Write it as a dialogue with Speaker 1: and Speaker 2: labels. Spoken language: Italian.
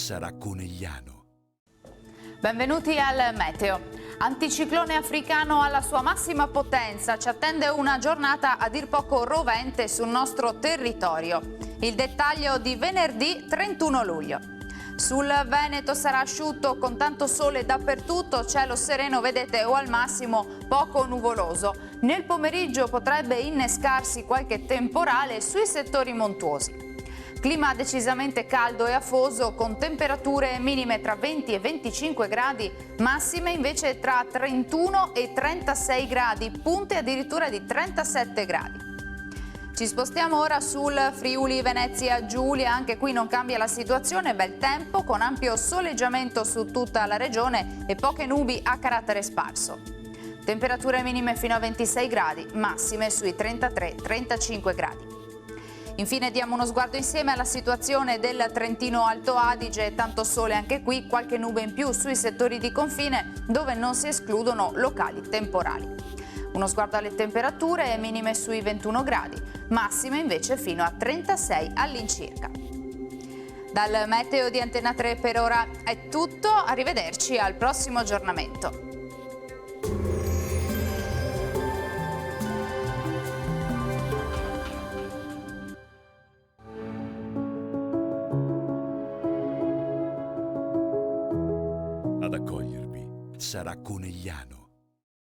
Speaker 1: sarà Conegliano.
Speaker 2: Benvenuti al Meteo. Anticiclone africano alla sua massima potenza, ci attende una giornata a dir poco rovente sul nostro territorio. Il dettaglio di venerdì 31 luglio. Sul Veneto sarà asciutto con tanto sole dappertutto, cielo sereno vedete o al massimo poco nuvoloso. Nel pomeriggio potrebbe innescarsi qualche temporale sui settori montuosi. Clima decisamente caldo e afoso con temperature minime tra 20 e 25 gradi, massime invece tra 31 e 36 gradi, punte addirittura di 37 gradi. Ci spostiamo ora sul Friuli Venezia Giulia, anche qui non cambia la situazione, bel tempo con ampio soleggiamento su tutta la regione e poche nubi a carattere sparso. Temperature minime fino a 26 gradi, massime sui 33-35 gradi. Infine diamo uno sguardo insieme alla situazione del Trentino Alto Adige, tanto sole anche qui, qualche nube in più sui settori di confine dove non si escludono locali temporali. Uno sguardo alle temperature, minime sui 21 gradi, massime invece fino a 36 all'incirca. Dal meteo di Antena 3 per ora è tutto, arrivederci al prossimo aggiornamento.
Speaker 1: Ad accogliervi sarà Conegliano.